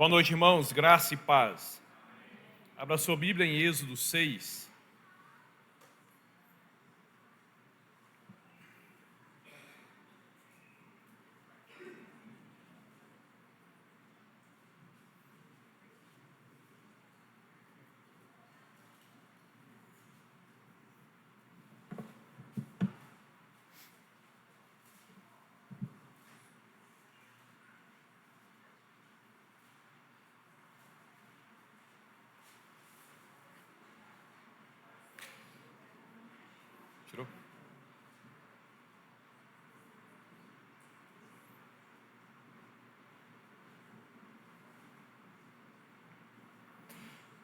Boa noite, irmãos, graça e paz. Abra sua Bíblia em Êxodo 6. Tirou?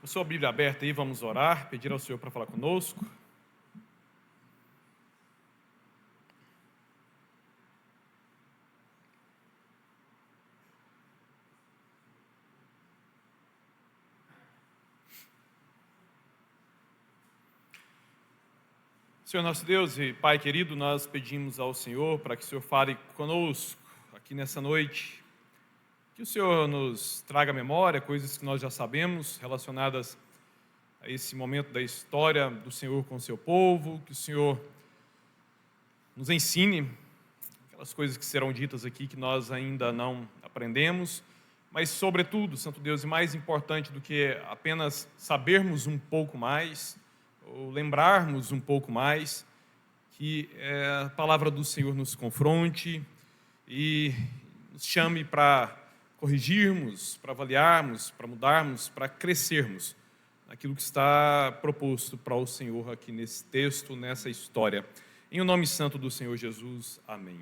Com sua Bíblia aberta aí, vamos orar, pedir ao Senhor para falar conosco. Senhor nosso Deus e Pai querido, nós pedimos ao Senhor para que o Senhor fale conosco aqui nessa noite. Que o Senhor nos traga à memória coisas que nós já sabemos relacionadas a esse momento da história do Senhor com o seu povo. Que o Senhor nos ensine aquelas coisas que serão ditas aqui que nós ainda não aprendemos. Mas, sobretudo, Santo Deus, e mais importante do que apenas sabermos um pouco mais, ou lembrarmos um pouco mais, que a palavra do Senhor nos confronte e nos chame para corrigirmos, para avaliarmos, para mudarmos, para crescermos naquilo que está proposto para o Senhor aqui nesse texto, nessa história. Em o nome santo do Senhor Jesus, amém.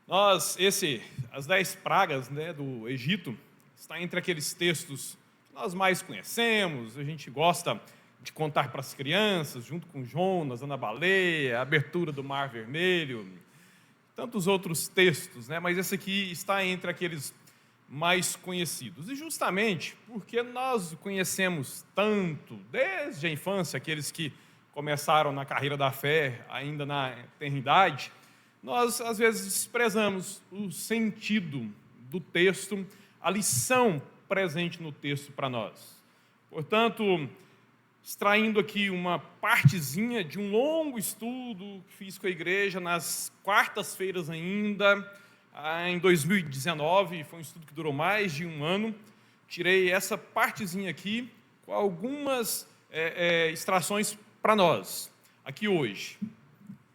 As 10 pragas, do Egito, está entre aqueles textos que nós mais conhecemos, a gente gosta de contar para as crianças, junto com Jonas, Ana Baleia, a abertura do Mar Vermelho, tantos outros textos, mas esse aqui está entre aqueles mais conhecidos. E justamente porque nós conhecemos tanto, desde a infância, aqueles que começaram na carreira da fé, ainda na eternidade, nós às vezes desprezamos o sentido do texto, a lição presente no texto para nós. Portanto, extraindo aqui uma partezinha de um longo estudo que fiz com a igreja nas quartas-feiras ainda, em 2019, foi um estudo que durou mais de um ano, tirei essa partezinha aqui com algumas extrações para nós, aqui hoje.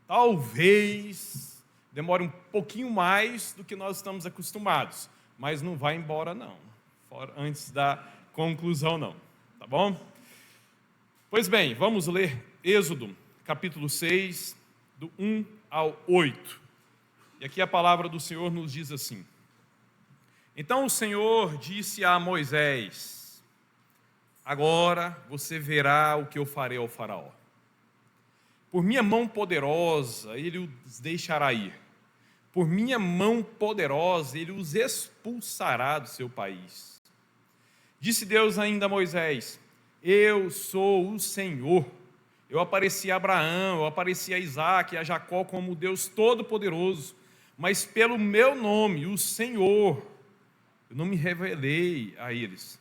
Talvez demore um pouquinho mais do que nós estamos acostumados, mas não vai embora não, antes da conclusão não, tá bom? Pois bem, vamos ler Êxodo, capítulo 6, do 1 ao 8. E aqui a palavra do Senhor nos diz assim: Então o Senhor disse a Moisés: Agora você verá o que eu farei ao faraó. Por minha mão poderosa ele os deixará ir. Por minha mão poderosa ele os expulsará do seu país. Disse Deus ainda a Moisés: Eu sou o Senhor. Eu apareci a Abraão, eu apareci a Isaque e a Jacó como Deus Todo-Poderoso, mas pelo meu nome, o Senhor, eu não me revelei a eles.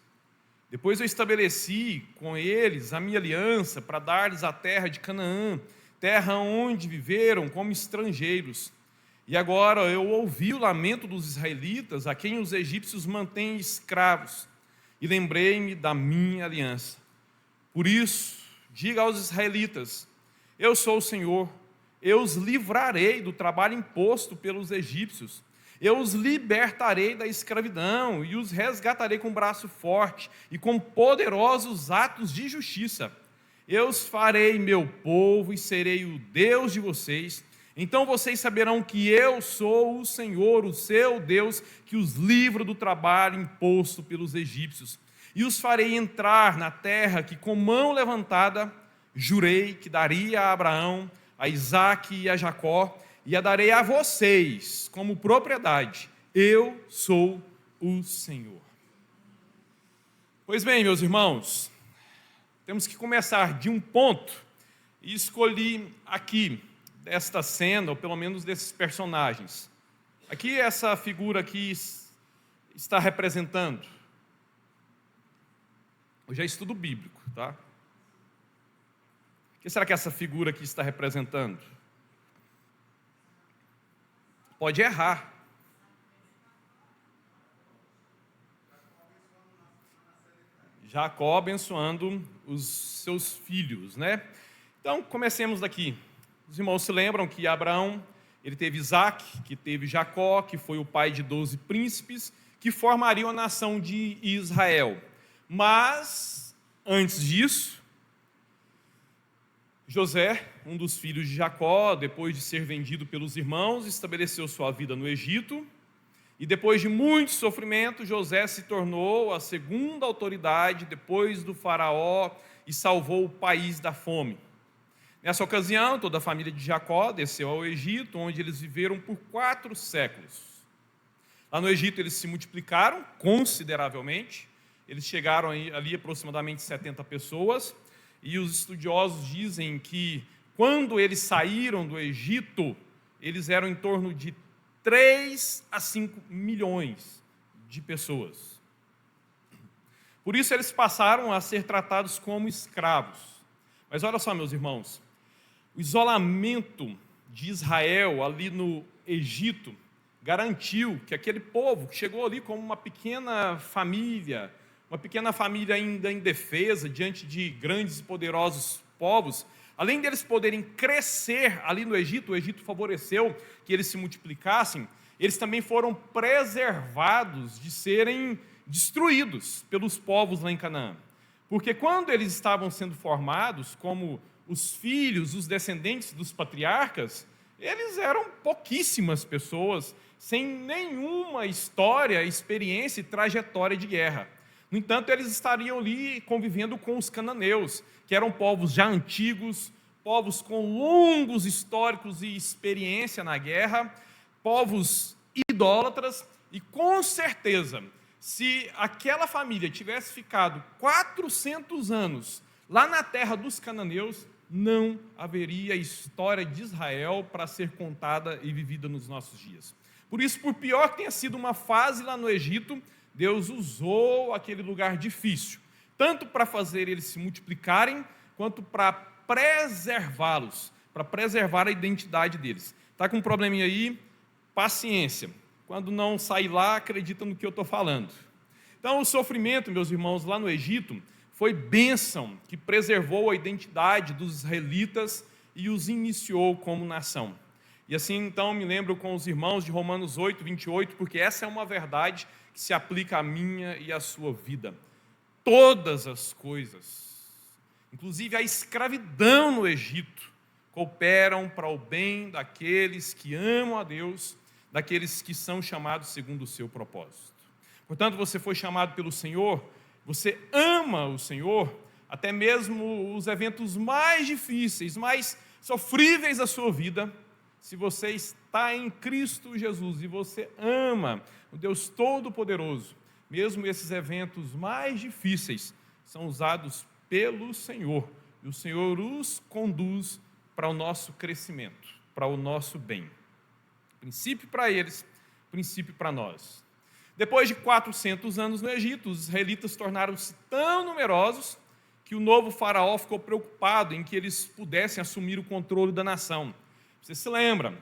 Depois eu estabeleci com eles a minha aliança para dar-lhes a terra de Canaã, terra onde viveram como estrangeiros. E agora eu ouvi o lamento dos israelitas, a quem os egípcios mantêm escravos, e lembrei-me da minha aliança. Por isso, diga aos israelitas: Eu sou o Senhor, eu os livrarei do trabalho imposto pelos egípcios, eu os libertarei da escravidão e os resgatarei com braço forte e com poderosos atos de justiça. Eu os farei meu povo e serei o Deus de vocês. Então vocês saberão que eu sou o Senhor, o seu Deus, que os livra do trabalho imposto pelos egípcios. E os farei entrar na terra que com mão levantada jurei que daria a Abraão, a Isaque e a Jacó, e a darei a vocês como propriedade. Eu sou o Senhor. Pois bem, meus irmãos, temos que começar de um ponto, e escolhi aqui, desta cena, ou pelo menos desses personagens. Aqui essa figura aqui está representando Hoje é estudo bíblico, tá? O que será que essa figura aqui está representando? Pode errar. Jacó abençoando os seus filhos, né? Então, comecemos daqui. Os irmãos se lembram que Abraão, ele teve Isaac, que teve Jacó, que foi o pai de 12 príncipes, que formariam a nação de Israel. Mas, antes disso, José, um dos filhos de Jacó, depois de ser vendido pelos irmãos, estabeleceu sua vida no Egito. E depois de muito sofrimento, José se tornou a segunda autoridade depois do faraó e salvou o país da fome. Nessa ocasião, toda a família de Jacó desceu ao Egito, onde eles viveram por 4 séculos. Lá no Egito eles se multiplicaram consideravelmente, eles chegaram ali aproximadamente 70 pessoas, e os estudiosos dizem que quando eles saíram do Egito, eles eram em torno de 3 a 5 milhões de pessoas. Por isso eles passaram a ser tratados como escravos. Mas olha só, meus irmãos, o isolamento de Israel ali no Egito garantiu que aquele povo que chegou ali como uma pequena família ainda indefesa diante de grandes e poderosos povos, além deles poderem crescer ali no Egito, o Egito favoreceu que eles se multiplicassem, eles também foram preservados de serem destruídos pelos povos lá em Canaã. Porque quando eles estavam sendo formados como os filhos, os descendentes dos patriarcas, eles eram pouquíssimas pessoas, sem nenhuma história, experiência e trajetória de guerra. No entanto, eles estariam ali convivendo com os cananeus, que eram povos já antigos, povos com longos históricos e experiência na guerra, povos idólatras, e com certeza, se aquela família tivesse ficado 400 anos lá na terra dos cananeus, não haveria história de Israel para ser contada e vivida nos nossos dias. Por isso, por pior que tenha sido uma fase lá no Egito, Deus usou aquele lugar difícil, tanto para fazer eles se multiplicarem, quanto para preservá-los, para preservar a identidade deles. Está com um probleminha aí? Paciência. Quando não sair lá, acredita no que eu estou falando. Então, o sofrimento, meus irmãos, lá no Egito, foi bênção que preservou a identidade dos israelitas e os iniciou como nação. E assim, então, me lembro com os irmãos de Romanos 8, 28, porque essa é uma verdade que se aplica à minha e à sua vida. Todas as coisas, inclusive a escravidão no Egito, cooperam para o bem daqueles que amam a Deus, daqueles que são chamados segundo o seu propósito. Portanto, você foi chamado pelo Senhor, você ama o Senhor, até mesmo os eventos mais difíceis, mais sofríveis da sua vida, se você está em Cristo Jesus e você ama o Deus Todo-Poderoso, mesmo esses eventos mais difíceis são usados pelo Senhor, e o Senhor os conduz para o nosso crescimento, para o nosso bem. Princípio para eles, princípio para nós. Depois de 400 anos no Egito, os israelitas tornaram-se tão numerosos que o novo faraó ficou preocupado em que eles pudessem assumir o controle da nação. Você se lembra?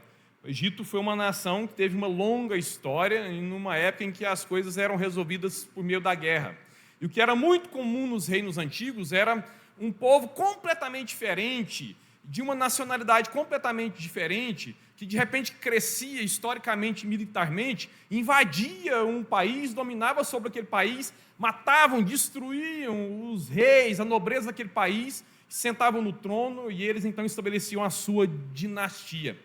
O Egito foi uma nação que teve uma longa história, em uma época em que as coisas eram resolvidas por meio da guerra. E o que era muito comum nos reinos antigos era um povo completamente diferente, de uma nacionalidade completamente diferente, que de repente crescia historicamente, militarmente, invadia um país, dominava sobre aquele país, matavam, destruíam os reis, a nobreza daquele país, sentavam no trono e eles então estabeleciam a sua dinastia.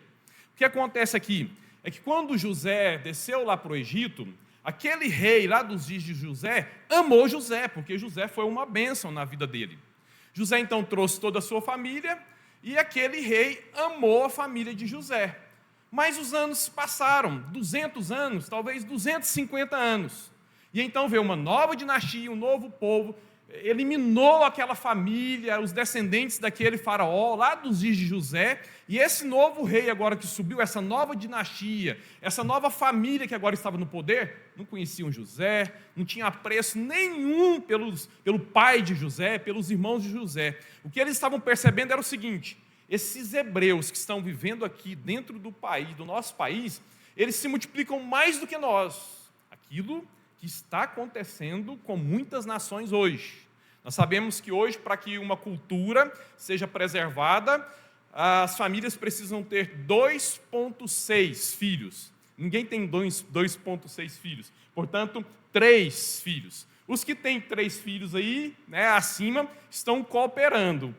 O que acontece aqui é que quando José desceu lá para o Egito, aquele rei lá dos dias de José amou José, porque José foi uma bênção na vida dele. José então trouxe toda a sua família, e aquele rei amou a família de José. Mas os anos passaram, 200 anos, talvez 250 anos. E então veio uma nova dinastia, um novo povo, eliminou aquela família, os descendentes daquele faraó, lá dos dias de José, e esse novo rei agora que subiu, essa nova dinastia, essa nova família que agora estava no poder, não conheciam José, não tinha apreço nenhum pelo pai de José, pelos irmãos de José. O que eles estavam percebendo era o seguinte: esses hebreus que estão vivendo aqui dentro do país, do nosso país, eles se multiplicam mais do que nós. Aquilo que está acontecendo com muitas nações hoje. Nós sabemos que hoje, para que uma cultura seja preservada, as famílias precisam ter 2,6 filhos. Ninguém tem 2,6 filhos. Portanto, 3 filhos. Os que têm 3 filhos aí, acima, estão cooperando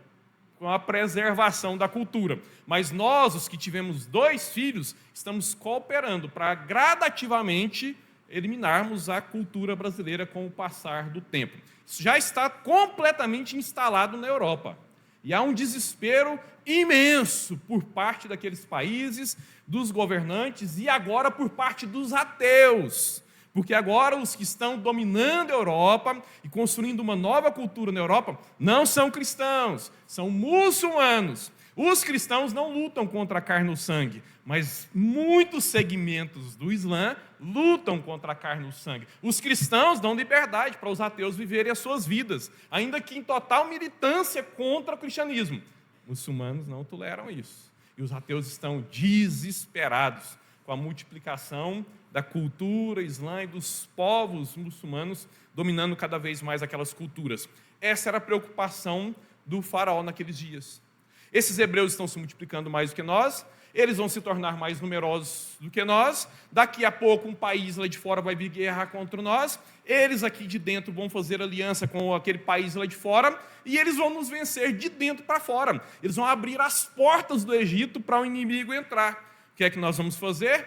com a preservação da cultura. Mas nós, os que tivemos 2 filhos, estamos cooperando para gradativamente eliminarmos a cultura brasileira com o passar do tempo. Isso já está completamente instalado na Europa. E há um desespero imenso por parte daqueles países, dos governantes e agora por parte dos ateus. Porque agora os que estão dominando a Europa e construindo uma nova cultura na Europa não são cristãos, são muçulmanos. Os cristãos não lutam contra a carne e o sangue, mas muitos segmentos do Islã lutam contra a carne e o sangue. Os cristãos dão liberdade para os ateus viverem as suas vidas, ainda que em total militância contra o cristianismo. Muçulmanos não toleram isso. E os ateus estão desesperados com a multiplicação da cultura islã e dos povos muçulmanos dominando cada vez mais aquelas culturas. Essa era a preocupação do faraó naqueles dias. Esses hebreus estão se multiplicando mais do que nós, eles vão se tornar mais numerosos do que nós, daqui a pouco um país lá de fora vai vir guerra contra nós, eles aqui de dentro vão fazer aliança com aquele país lá de fora, e eles vão nos vencer de dentro para fora. Eles vão abrir as portas do Egito para o inimigo entrar. O que é que nós vamos fazer?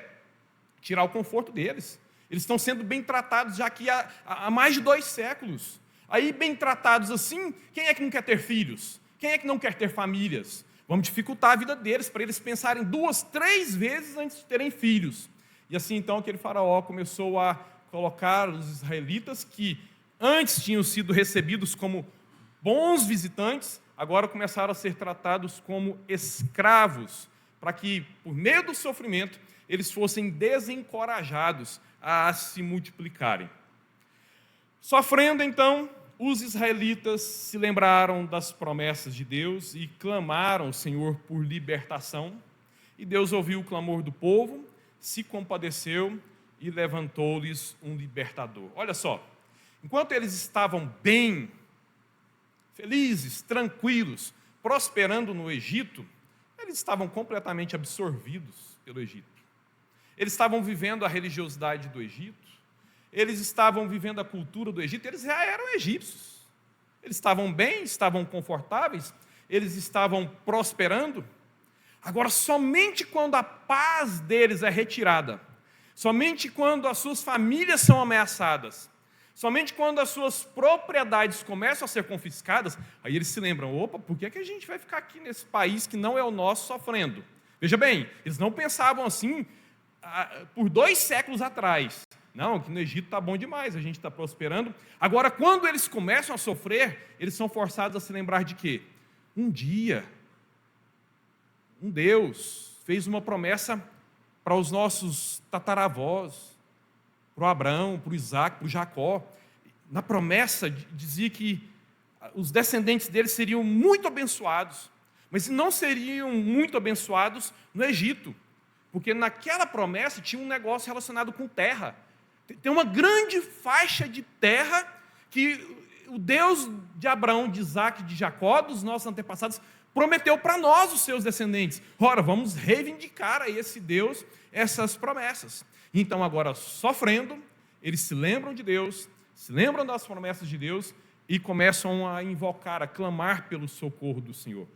Tirar o conforto deles. Eles estão sendo bem tratados já aqui há mais de 2 séculos. Aí, bem tratados assim, quem é que não quer ter filhos? Quem é que não quer ter famílias? Vamos dificultar a vida deles, para eles pensarem 2, 3 vezes antes de terem filhos. E assim, então, aquele faraó começou a colocar os israelitas, que antes tinham sido recebidos como bons visitantes, agora começaram a ser tratados como escravos, para que, por meio do sofrimento, eles fossem desencorajados a se multiplicarem. Sofrendo, então, os israelitas se lembraram das promessas de Deus e clamaram ao Senhor por libertação. E Deus ouviu o clamor do povo, se compadeceu e levantou-lhes um libertador. Olha só, enquanto eles estavam bem, felizes, tranquilos, prosperando no Egito, eles estavam completamente absorvidos pelo Egito. Eles estavam vivendo a religiosidade do Egito, eles estavam vivendo a cultura do Egito, eles já eram egípcios. Eles estavam bem, estavam confortáveis, eles estavam prosperando. Agora, somente quando a paz deles é retirada, somente quando as suas famílias são ameaçadas, somente quando as suas propriedades começam a ser confiscadas, aí eles se lembram: opa, por que a gente vai ficar aqui nesse país que não é o nosso sofrendo? Veja bem, eles não pensavam assim por 2 séculos atrás. Não, aqui no Egito está bom demais, a gente está prosperando. Agora, quando eles começam a sofrer, eles são forçados a se lembrar de quê? Um dia, um Deus fez uma promessa para os nossos tataravós, para o Abraão, para o Isaac, para o Jacó. Na promessa dizia que os descendentes deles seriam muito abençoados, mas não seriam muito abençoados no Egito, porque naquela promessa tinha um negócio relacionado com terra. Tem uma grande faixa de terra que o Deus de Abraão, de Isaac, de Jacó, dos nossos antepassados, prometeu para nós, os seus descendentes. Ora, vamos reivindicar a esse Deus essas promessas. Então, agora, sofrendo, eles se lembram de Deus, se lembram das promessas de Deus e começam a invocar, a clamar pelo socorro do Senhor.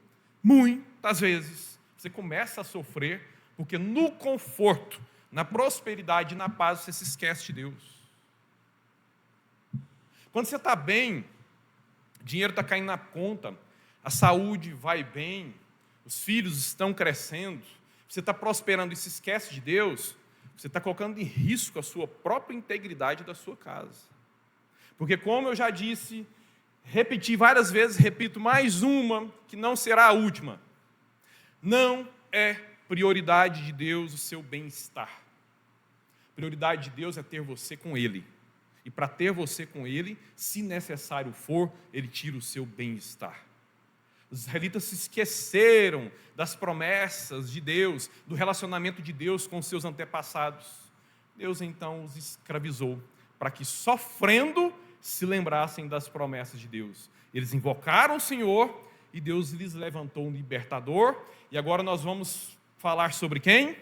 Muitas vezes, você começa a sofrer porque no conforto, na prosperidade e na paz, você se esquece de Deus. Quando você está bem, o dinheiro está caindo na conta, a saúde vai bem, os filhos estão crescendo, você está prosperando e se esquece de Deus, você está colocando em risco a sua própria integridade da sua casa. Porque, como eu já disse repeti várias vezes, repito mais uma, que não será a última. Não é prioridade de Deus o seu bem-estar. Prioridade de Deus é ter você com Ele. E para ter você com Ele, se necessário for, Ele tira o seu bem-estar. Os israelitas se esqueceram das promessas de Deus, do relacionamento de Deus com os seus antepassados. Deus então os escravizou, para que sofrendo se lembrassem das promessas de Deus. Eles invocaram o Senhor e Deus lhes levantou um libertador. E agora nós vamos falar sobre quem?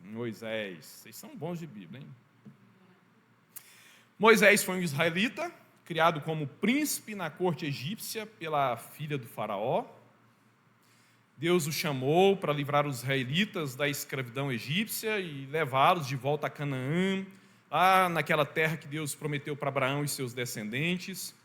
Moisés. Vocês são bons de Bíblia, hein? Moisés foi um israelita, criado como príncipe na corte egípcia pela filha do faraó. Deus o chamou para livrar os israelitas da escravidão egípcia e levá-los de volta a Canaã, lá naquela terra que Deus prometeu para Abraão e seus descendentes.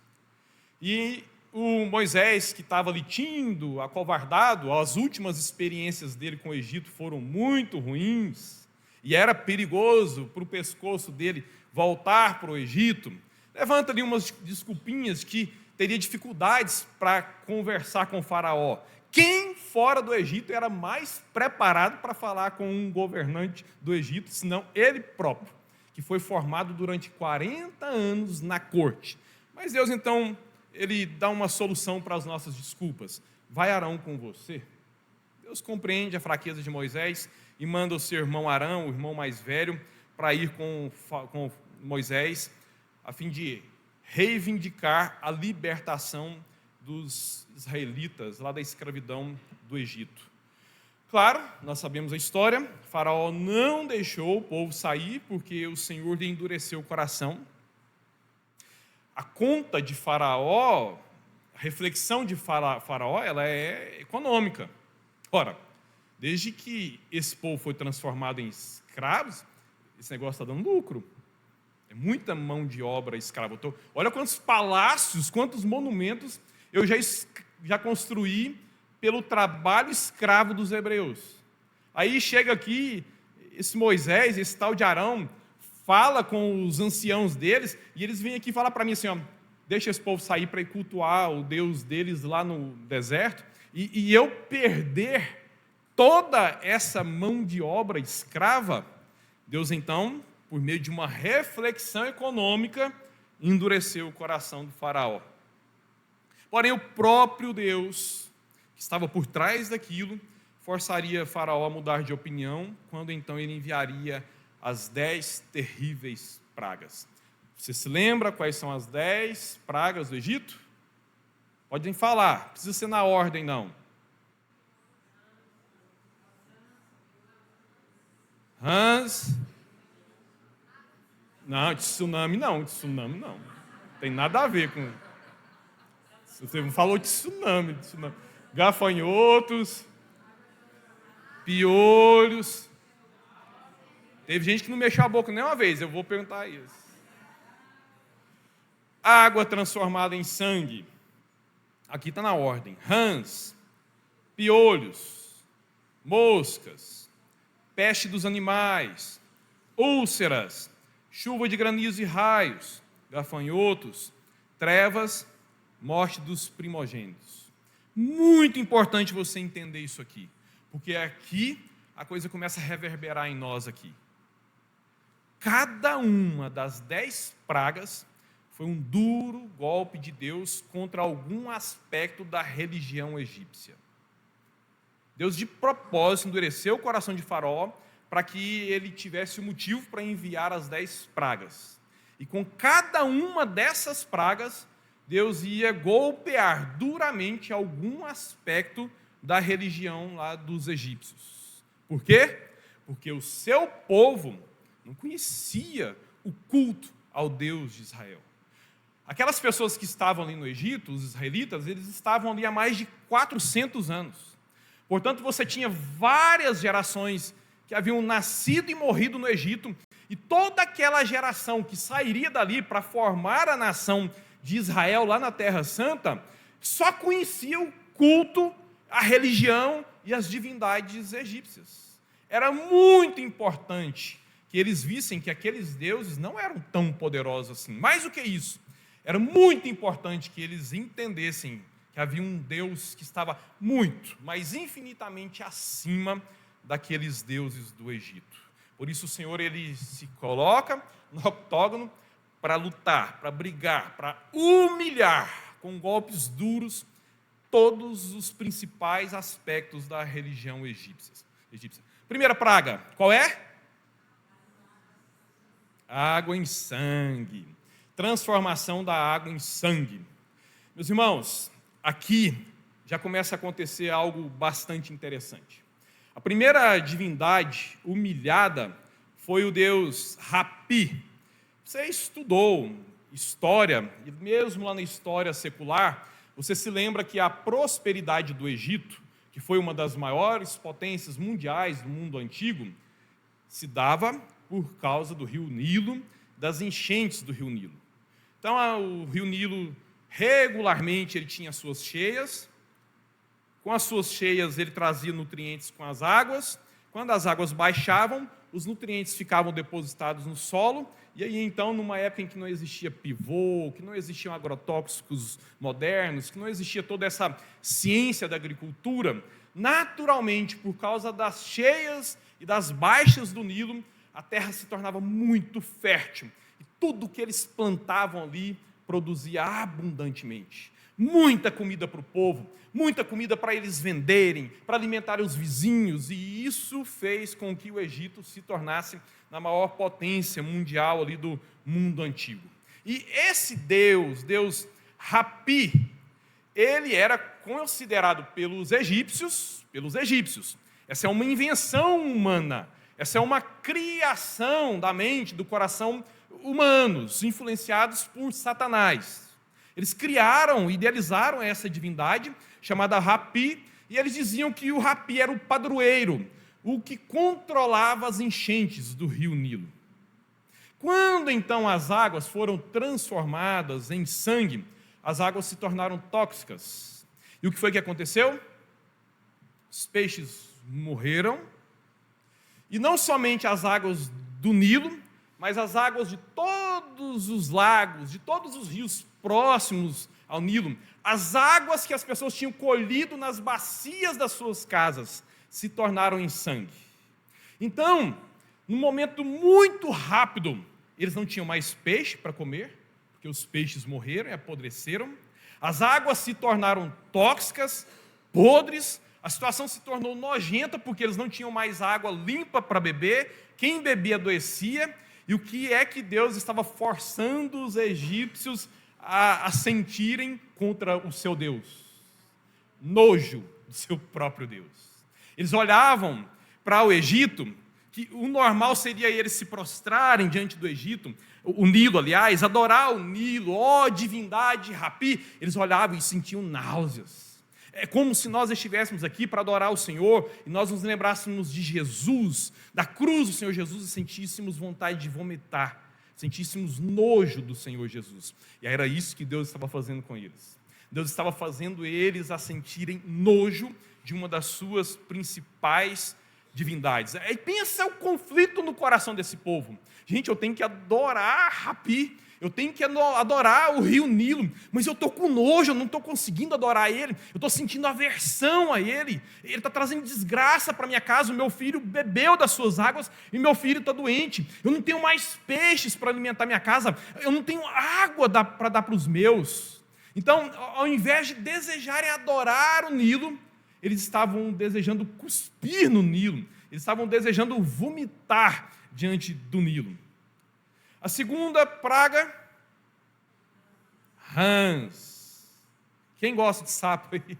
E o Moisés, que estava ali tímido, acovardado, as últimas experiências dele com o Egito foram muito ruins, e era perigoso para o pescoço dele voltar para o Egito. Levanta ali umas desculpinhas que teria dificuldades para conversar com o faraó. Quem fora do Egito era mais preparado para falar com um governante do Egito, senão ele próprio, que foi formado durante 40 anos na corte. Mas Deus, então, ele dá uma solução para as nossas desculpas. Vai Arão com você? Deus compreende a fraqueza de Moisés e manda o seu irmão Arão, o irmão mais velho, para ir com Moisés, a fim de reivindicar a libertação dos israelitas lá da escravidão do Egito. Claro, nós sabemos a história, Faraó não deixou o povo sair porque o Senhor lhe endureceu o coração. A conta de Faraó, a reflexão de Faraó, ela é econômica. Ora, desde que esse povo foi transformado em escravos, esse negócio está dando lucro. É muita mão de obra escrava. Olha quantos palácios, quantos monumentos eu já construí pelo trabalho escravo dos hebreus. Aí chega aqui esse Moisés, esse tal de Arão, fala com os anciãos deles, e eles vêm aqui falar para mim assim, ó, deixa esse povo sair para ir cultuar o Deus deles lá no deserto, e eu perder toda essa mão de obra escrava. Deus então, por meio de uma reflexão econômica, endureceu o coração do faraó. Porém, o próprio Deus, que estava por trás daquilo, forçaria Faraó a mudar de opinião, quando então ele enviaria as 10 terríveis pragas. Você se lembra quais são as 10 pragas do Egito? Podem falar, não precisa ser na ordem, não. Rãs. Não, tsunami não. Tem nada a ver com... Você não falou de tsunami. Gafanhotos, piolhos. Teve gente que não mexeu a boca nem uma vez, eu vou perguntar isso. Água transformada em sangue. Aqui está na ordem. Rãs, piolhos, moscas, peste dos animais, úlceras, chuva de granizo e raios, gafanhotos, trevas, morte dos primogênitos. Muito importante você entender isso aqui, porque aqui a coisa começa a reverberar em nós aqui. Cada uma das 10 pragas foi um duro golpe de Deus contra algum aspecto da religião egípcia. Deus, de propósito, endureceu o coração de Faraó para que ele tivesse o motivo para enviar as 10 pragas. E com cada uma dessas pragas, Deus ia golpear duramente algum aspecto da religião lá dos egípcios. Por quê? Porque o seu povo não conhecia o culto ao Deus de Israel. Aquelas pessoas que estavam ali no Egito, os israelitas, eles estavam ali há mais de 400 anos. Portanto, você tinha várias gerações que haviam nascido e morrido no Egito, e toda aquela geração que sairia dali para formar a nação de Israel lá na Terra Santa, só conhecia o culto, a religião e as divindades egípcias. Era muito importante que eles vissem que aqueles deuses não eram tão poderosos assim. Mais do que isso, Era muito importante que eles entendessem que havia um Deus que estava muito, mas infinitamente acima daqueles deuses do Egito. Por isso o Senhor ele se coloca no octógono para lutar, para brigar, para humilhar com golpes duros todos os principais aspectos da religião egípcia. Primeira praga, qual é? Água em sangue. Transformação da água em sangue. Meus irmãos, aqui já começa a acontecer algo bastante interessante. A primeira divindade humilhada foi o deus Hapi. Você estudou história, e mesmo lá na história secular, você se lembra que a prosperidade do Egito, que foi uma das maiores potências mundiais do mundo antigo, se dava por causa do rio Nilo, das enchentes do rio Nilo. Então, o rio Nilo, regularmente, ele tinha suas cheias. Com as suas cheias, ele trazia nutrientes com as águas. Quando as águas baixavam, os nutrientes ficavam depositados no solo. E aí, então, numa época em que não existia pivô, que não existiam agrotóxicos modernos, que não existia toda essa ciência da agricultura, naturalmente, por causa das cheias e das baixas do Nilo, a terra se tornava muito fértil. E tudo que eles plantavam ali produzia abundantemente. Muita comida para o povo, muita comida para eles venderem, para alimentarem os vizinhos, e isso fez com que o Egito se tornasse na maior potência mundial ali do mundo antigo. E esse Deus Hapi, ele era considerado pelos egípcios. Essa é uma invenção humana, essa é uma criação da mente, do coração humanos, influenciados por Satanás. Eles criaram, idealizaram essa divindade, chamada Hapi, e eles diziam que o Hapi era o padroeiro, o que controlava as enchentes do rio Nilo. Quando então as águas foram transformadas em sangue, as águas se tornaram tóxicas. E o que foi que aconteceu? Os peixes morreram, e não somente as águas do Nilo, mas as águas de todos os lagos, de todos os rios próximos ao Nilo, as águas que as pessoas tinham colhido nas bacias das suas casas, se tornaram em sangue. Então, num momento muito rápido, eles não tinham mais peixe para comer, porque os peixes morreram e apodreceram, as águas se tornaram tóxicas, podres, a situação se tornou nojenta, porque eles não tinham mais água limpa para beber, quem bebia adoecia. E o que é que Deus estava forçando os egípcios a sentirem contra o seu Deus? Nojo do seu próprio Deus. Eles olhavam para o Egito, que o normal seria eles se prostrarem diante do Egito, o Nilo, aliás, adorar o Nilo, ó divindade Hapi. Eles olhavam e sentiam náuseas. É como se nós estivéssemos aqui para adorar o Senhor e nós nos lembrássemos de Jesus, da cruz do Senhor Jesus, e sentíssemos vontade de vomitar, sentíssemos nojo do Senhor Jesus. E era isso que Deus estava fazendo com eles. Deus estava fazendo eles a sentirem nojo de uma das suas principais divindades. Aí pensa o conflito no coração desse povo. Gente, eu tenho que adorar Hapi, eu tenho que adorar o rio Nilo, mas eu estou com nojo, eu não estou conseguindo adorar ele, eu estou sentindo aversão a ele está trazendo desgraça para minha casa, o meu filho bebeu das suas águas e meu filho está doente, eu não tenho mais peixes para alimentar minha casa, eu não tenho água para dar para os meus. Então, ao invés de desejarem adorar o Nilo, eles estavam desejando cuspir no Nilo, eles estavam desejando vomitar diante do Nilo. A segunda praga, rãs. Quem gosta de sapo aí?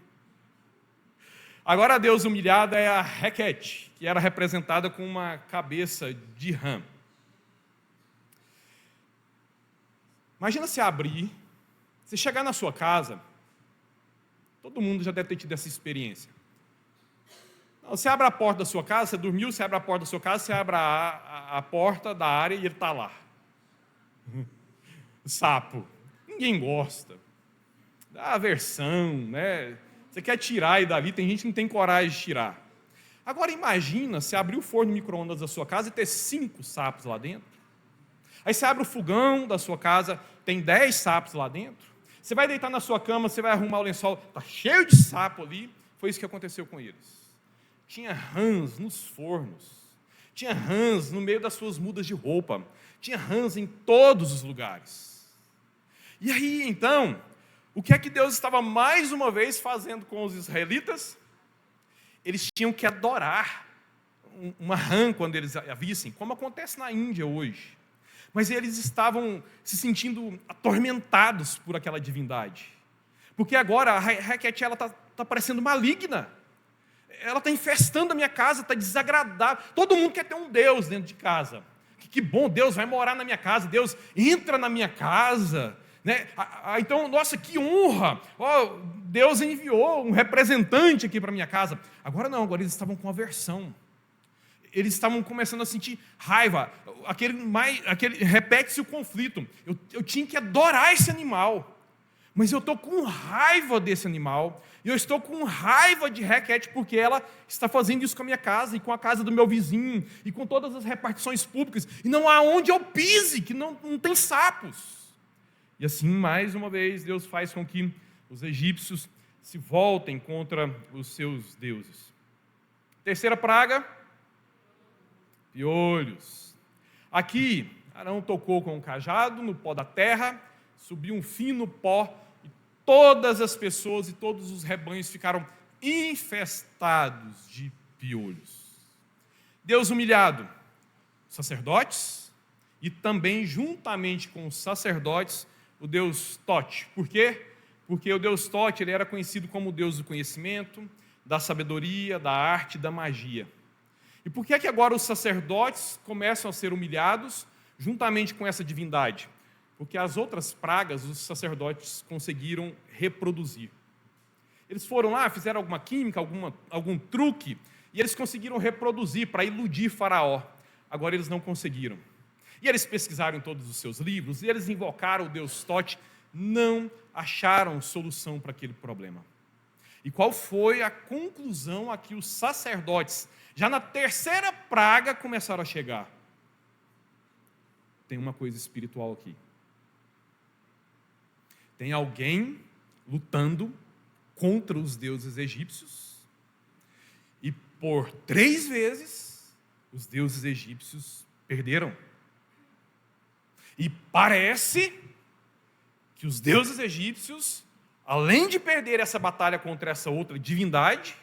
Agora a deusa humilhada é a Heket, que era representada com uma cabeça de rã. Imagina você abrir, você chegar na sua casa, todo mundo já deve ter tido essa experiência. Você abre a porta da sua casa, você dormiu, você abre a porta da sua casa, você abre a porta da área e ele está lá. Sapo. Ninguém gosta. Dá aversão, né? Você quer tirar e dali, tem gente que não tem coragem de tirar. Agora imagina você abrir o forno de micro-ondas da sua casa e ter 5 sapos lá dentro. Aí você abre o fogão da sua casa, tem 10 sapos lá dentro. Você vai deitar na sua cama, você vai arrumar o lençol, está cheio de sapo ali. Foi isso que aconteceu com eles. Tinha rãs nos fornos, tinha rãs no meio das suas mudas de roupa, tinha rãs em todos os lugares. E aí, então, o que é que Deus estava mais uma vez fazendo com os israelitas? Eles tinham que adorar uma rã quando eles a vissem, como acontece na Índia hoje. Mas eles estavam se sentindo atormentados por aquela divindade. Porque agora a Requete está parecendo maligna. Ela está infestando a minha casa, está desagradável. Todo mundo quer ter um Deus dentro de casa. Que bom, Deus vai morar na minha casa, Deus entra na minha casa. Né? Então, nossa, que honra! Oh, Deus enviou um representante aqui para minha casa. Agora não, agora eles estavam com aversão. Eles estavam começando a sentir raiva. Repete-se o conflito. Eu tinha que adorar esse animal, mas eu estou com raiva desse animal. E eu estou com raiva de Requete porque ela está fazendo isso com a minha casa e com a casa do meu vizinho e com todas as repartições públicas. E não há onde eu pise, que não tem sapos. E assim, mais uma vez, Deus faz com que os egípcios se voltem contra os seus deuses. Terceira praga, piolhos. Aqui, Arão tocou com um cajado no pó da terra, subiu um fino pó, e todas as pessoas e todos os rebanhos ficaram infestados de piolhos. Deus humilhado, sacerdotes, e também juntamente com os sacerdotes, o Deus Tote. Por quê? Porque o Deus Tote ele era conhecido como o Deus do conhecimento, da sabedoria, da arte, da magia. E por que é que agora os sacerdotes começam a ser humilhados juntamente com essa divindade? Porque as outras pragas os sacerdotes conseguiram reproduzir. Eles foram lá, fizeram alguma química, algum truque, e eles conseguiram reproduzir para iludir Faraó. Agora eles não conseguiram. E eles pesquisaram em todos os seus livros, e eles invocaram o Deus Tote, não acharam solução para aquele problema. E qual foi a conclusão a que os sacerdotes, já na terceira praga, começaram a chegar? Tem uma coisa espiritual aqui. Tem alguém lutando contra os deuses egípcios, e por 3 vezes os deuses egípcios perderam. E parece que os deuses egípcios, além de perder essa batalha contra essa outra divindade,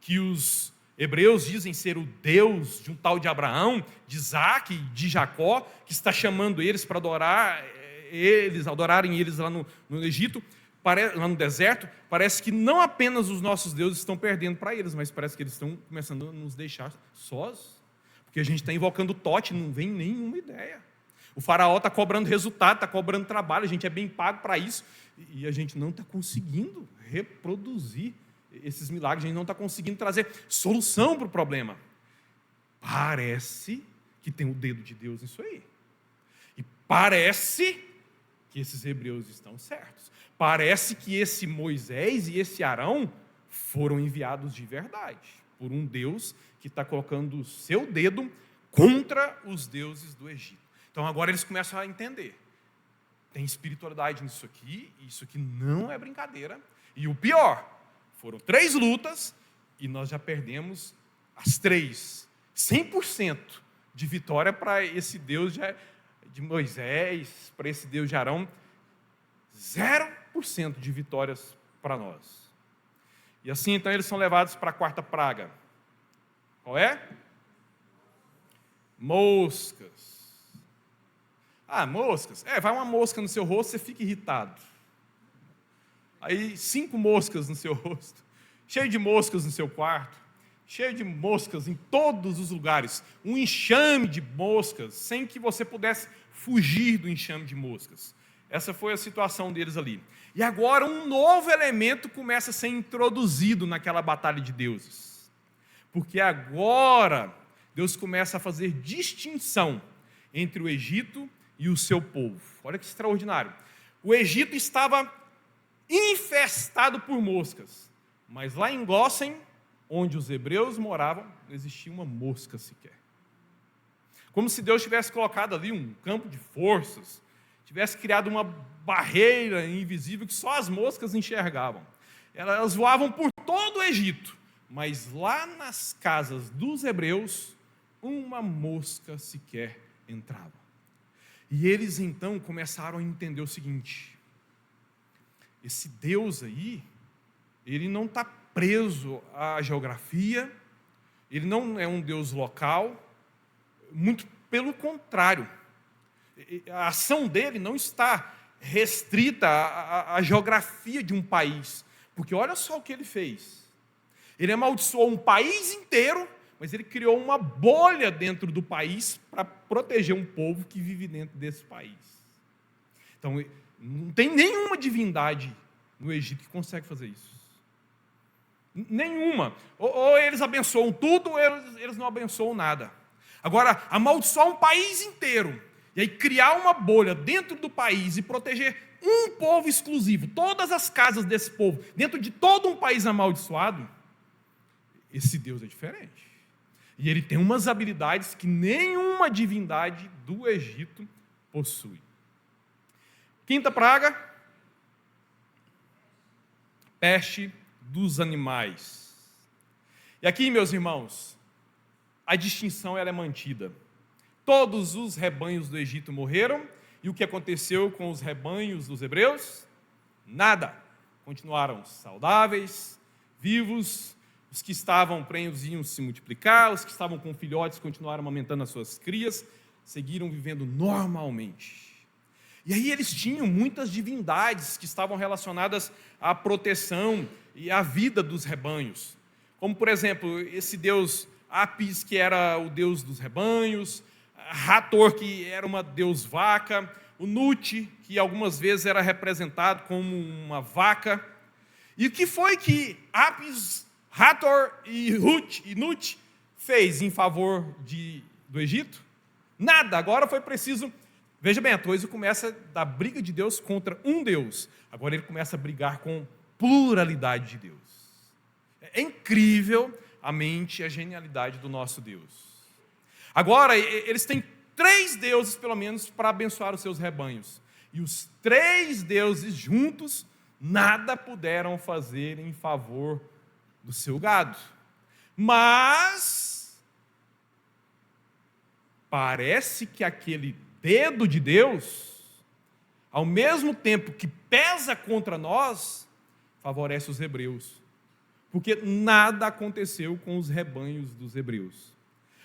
que os hebreus dizem ser o Deus de um tal de Abraão, de Isaac, de Jacó, que está chamando eles para adorarem eles lá no Egito, lá no deserto, parece que não apenas os nossos deuses estão perdendo para eles, mas parece que eles estão começando a nos deixar sós, porque a gente está invocando Tote, não vem nenhuma ideia. O faraó está cobrando resultado, está cobrando trabalho, a gente é bem pago para isso, e a gente não está conseguindo reproduzir esses milagres, a gente não está conseguindo trazer solução para o problema. Parece que tem o dedo de Deus nisso aí. E parece que esses hebreus estão certos. Parece que esse Moisés e esse Arão foram enviados de verdade, por um Deus que está colocando o seu dedo contra os deuses do Egito. Então agora eles começam a entender. Tem espiritualidade nisso aqui, e isso aqui não é brincadeira. E o pior, foram 3 lutas, e nós já perdemos as 3. 100% de vitória para esse Deus de Moisés, para esse Deus de Arão. 0% de vitórias para nós. E assim, então, eles são levados para a 4ª praga. Qual é? Moscas. Moscas. Vai uma mosca no seu rosto, você fica irritado. Aí 5 moscas no seu rosto, cheio de moscas no seu quarto, cheio de moscas em todos os lugares, um enxame de moscas, sem que você pudesse fugir do enxame de moscas. Essa foi a situação deles ali. E agora um novo elemento começa a ser introduzido naquela batalha de deuses. Porque agora Deus começa a fazer distinção entre o Egito e o seu povo. Olha que extraordinário. O Egito estava infestado por moscas, mas lá em Gósen, onde os hebreus moravam, não existia uma mosca sequer. Como se Deus tivesse colocado ali um campo de forças, tivesse criado uma barreira invisível que só as moscas enxergavam. Elas voavam por todo o Egito, mas lá nas casas dos hebreus, uma mosca sequer entrava. E eles então começaram a entender o seguinte: esse Deus aí, ele não está preso à geografia, ele não é um Deus local, muito pelo contrário. A ação dele não está restrita à geografia de um país, porque olha só o que ele fez. Ele amaldiçoou um país inteiro, mas ele criou uma bolha dentro do país para proteger um povo que vive dentro desse país. Então, não tem nenhuma divindade no Egito que consegue fazer isso. Nenhuma. Ou eles abençoam tudo, ou eles não abençoam nada. Agora, amaldiçoar um país inteiro, e aí criar uma bolha dentro do país e proteger um povo exclusivo, todas as casas desse povo, dentro de todo um país amaldiçoado, esse Deus é diferente. E ele tem umas habilidades que nenhuma divindade do Egito possui. Quinta praga, peste dos animais. E aqui, meus irmãos, a distinção ela é mantida. Todos os rebanhos do Egito morreram, e o que aconteceu com os rebanhos dos hebreus? Nada. Continuaram saudáveis, vivos. Os que estavam prenhes iam se multiplicar, os que estavam com filhotes continuaram amamentando as suas crias, seguiram vivendo normalmente. E aí eles tinham muitas divindades que estavam relacionadas à proteção e à vida dos rebanhos. Como, por exemplo, esse deus Apis, que era o deus dos rebanhos, Hathor, que era uma deus vaca, o Nut, que algumas vezes era representado como uma vaca. E o que foi que Apis, Hathor e Nut fez em favor do Egito? Nada. Agora foi preciso... Veja bem, a coisa começa da briga de Deus contra um Deus. Agora ele começa a brigar com pluralidade de Deus. É incrível a mente e a genialidade do nosso Deus. Agora, eles têm 3 deuses, pelo menos, para abençoar os seus rebanhos. E os 3 deuses juntos nada puderam fazer em favor do seu gado. Mas parece que aquele dedo de Deus, ao mesmo tempo que pesa contra nós, favorece os hebreus. Porque nada aconteceu com os rebanhos dos hebreus.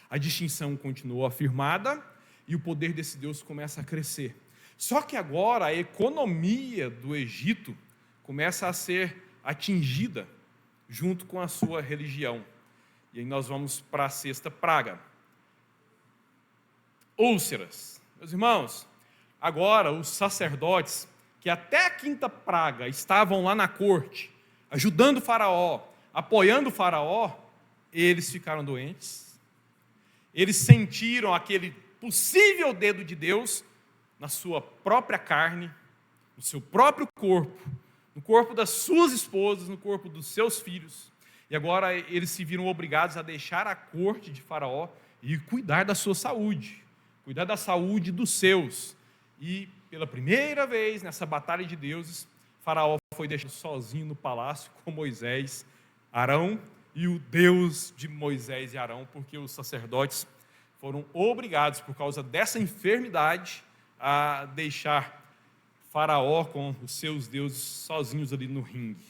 A distinção continuou afirmada e o poder desse Deus começa a crescer. Só que agora a economia do Egito começa a ser atingida junto com a sua religião. E aí nós vamos para a 6ª praga. Úlceras. Meus irmãos, agora os sacerdotes, que até a 5ª praga estavam lá na corte, ajudando o faraó, apoiando o faraó, eles ficaram doentes. Eles sentiram aquele possível dedo de Deus na sua própria carne, no seu próprio corpo, no corpo das suas esposas, no corpo dos seus filhos. E agora eles se viram obrigados a deixar a corte de Faraó e cuidar da sua saúde, cuidar da saúde dos seus. E pela primeira vez nessa batalha de deuses, Faraó foi deixado sozinho no palácio com Moisés, Arão e o Deus de Moisés e Arão, porque os sacerdotes foram obrigados, por causa dessa enfermidade, a deixar Faraó com os seus deuses sozinhos ali no ringue.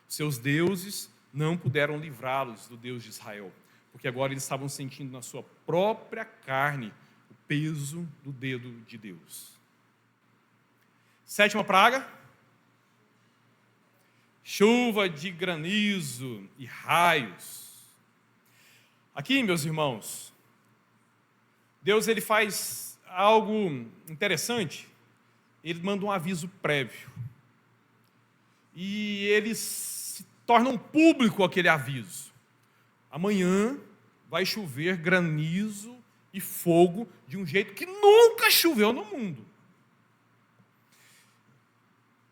Os seus deuses não puderam livrá-los do Deus de Israel, porque agora eles estavam sentindo na sua própria carne o peso do dedo de Deus. 7ª praga. Chuva de granizo e raios. Aqui, meus irmãos, Deus ele faz algo interessante. Ele manda um aviso prévio. E eles se tornam público aquele aviso. Amanhã vai chover granizo e fogo de um jeito que nunca choveu no mundo.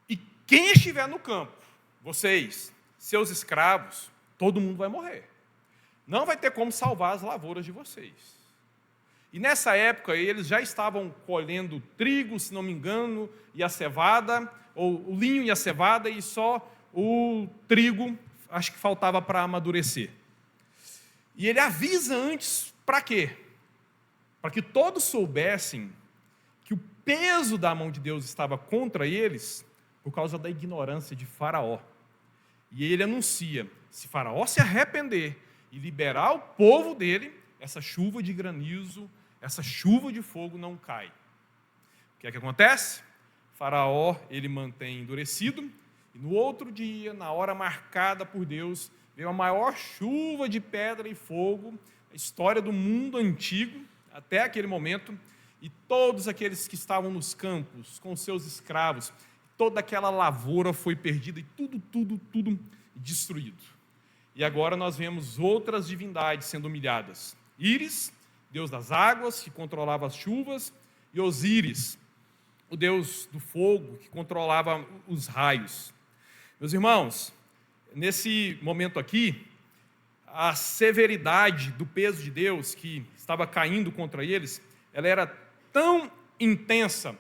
E quem estiver no campo, vocês, seus escravos, todo mundo vai morrer. Não vai ter como salvar as lavouras de vocês. E nessa época eles já estavam colhendo trigo, se não me engano, e a cevada, ou o linho e a cevada, e só o trigo, acho que faltava para amadurecer. E ele avisa antes, para quê? Para que todos soubessem que o peso da mão de Deus estava contra eles, por causa da ignorância de Faraó. E ele anuncia, se Faraó se arrepender e liberar o povo dele, essa chuva de granizo, essa chuva de fogo não cai. O que é que acontece? Faraó, ele mantém endurecido, e no outro dia, na hora marcada por Deus, veio a maior chuva de pedra e fogo, a história do mundo antigo, até aquele momento, e todos aqueles que estavam nos campos, com seus escravos, toda aquela lavoura foi perdida, e tudo destruído. E agora nós vemos outras divindades sendo humilhadas. Íris, deus das águas, que controlava as chuvas, e Osíris, o deus do fogo, que controlava os raios. Meus irmãos, nesse momento aqui, a severidade do peso de Deus que estava caindo contra eles, ela era tão intensa,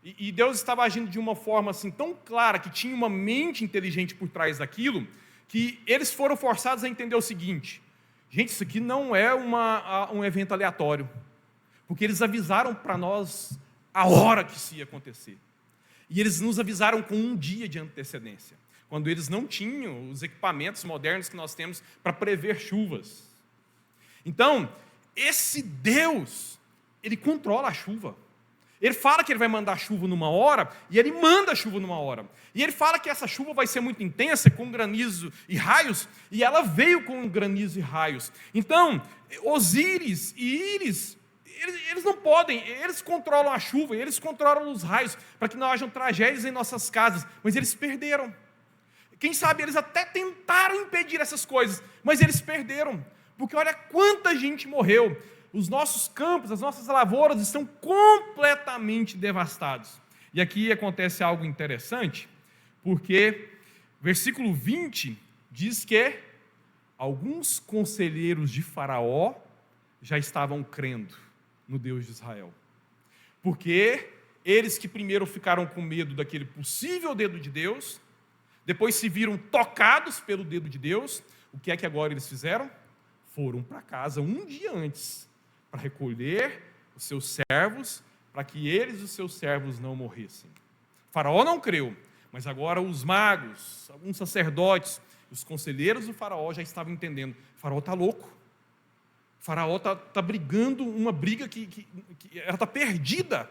e Deus estava agindo de uma forma assim tão clara, que tinha uma mente inteligente por trás daquilo, que eles foram forçados a entender o seguinte: gente, isso aqui não é um evento aleatório, porque eles avisaram para nós a hora que isso ia acontecer, e eles nos avisaram com um dia de antecedência, quando eles não tinham os equipamentos modernos que nós temos para prever chuvas. Então, esse Deus, ele controla a chuva. Ele fala que ele vai mandar chuva numa hora, e ele manda chuva numa hora. E ele fala que essa chuva vai ser muito intensa, com granizo e raios, e ela veio com granizo e raios. Então, Osíris e Íris, eles não podem, eles controlam a chuva, eles controlam os raios, para que não hajam tragédias em nossas casas, mas eles perderam. Quem sabe eles até tentaram impedir essas coisas, mas eles perderam, porque olha quanta gente morreu. Os nossos campos, as nossas lavouras estão completamente devastados. E aqui acontece algo interessante, porque versículo 20 diz que alguns conselheiros de Faraó já estavam crendo no Deus de Israel. Porque eles que primeiro ficaram com medo daquele possível dedo de Deus, depois se viram tocados pelo dedo de Deus, o que é que agora eles fizeram? Foram para casa um dia antes, para recolher os seus servos, para que eles e os seus servos não morressem. Faraó não creu, mas agora os magos, alguns sacerdotes, os conselheiros do Faraó já estavam entendendo: Faraó está louco, Faraó está brigando uma briga que ela está perdida.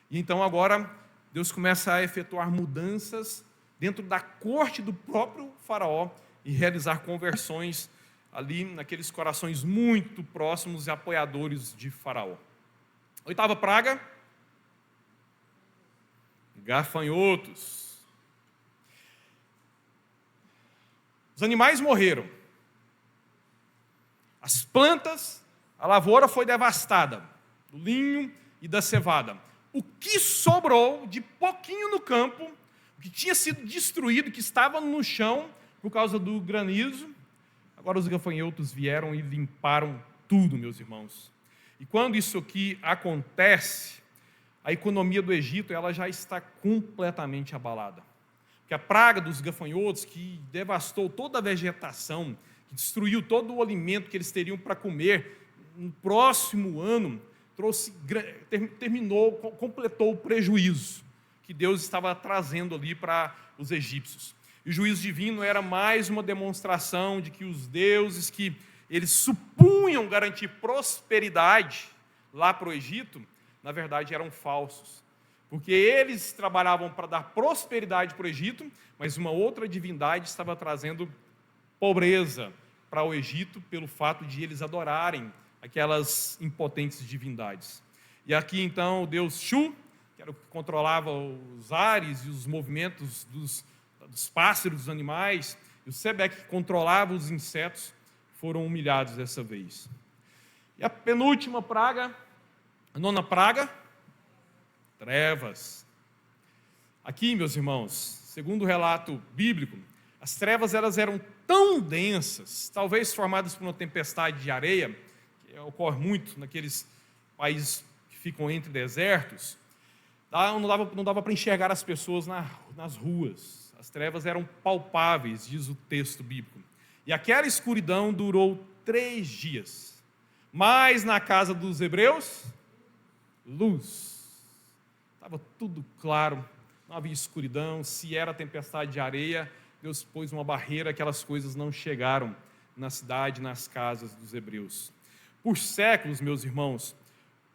E então agora Deus começa a efetuar mudanças dentro da corte do próprio Faraó e realizar conversões ali naqueles corações muito próximos e apoiadores de Faraó. Oitava praga, gafanhotos. Os animais morreram. As plantas, a lavoura foi devastada, do linho e da cevada. O que sobrou de pouquinho no campo, o que tinha sido destruído, que estava no chão por causa do granizo, agora os gafanhotos vieram e limparam tudo, meus irmãos. E quando isso aqui acontece, a economia do Egito ela já está completamente abalada. Porque a praga dos gafanhotos, que devastou toda a vegetação, que destruiu todo o alimento que eles teriam para comer, no próximo ano, completou o prejuízo que Deus estava trazendo ali para os egípcios. E o juízo divino era mais uma demonstração de que os deuses que eles supunham garantir prosperidade lá para o Egito, na verdade eram falsos. Porque eles trabalhavam para dar prosperidade para o Egito, mas uma outra divindade estava trazendo pobreza para o Egito pelo fato de eles adorarem aquelas impotentes divindades. E aqui então o deus Shu, que era o que controlava os ares e os movimentos dos pássaros, dos animais, e o Sebek, que controlava os insetos, foram humilhados dessa vez. E a penúltima praga, a nona praga, trevas. Aqui, meus irmãos, segundo o relato bíblico, as trevas elas eram tão densas, talvez formadas por uma tempestade de areia, que ocorre muito naqueles países que ficam entre desertos, não dava para enxergar as pessoas nas ruas. As trevas eram palpáveis, diz o texto bíblico. E aquela escuridão durou 3 dias. Mas na casa dos hebreus, luz. Estava tudo claro, não havia escuridão. Se era tempestade de areia, Deus pôs uma barreira, aquelas coisas não chegaram na cidade, nas casas dos hebreus. Por séculos, meus irmãos,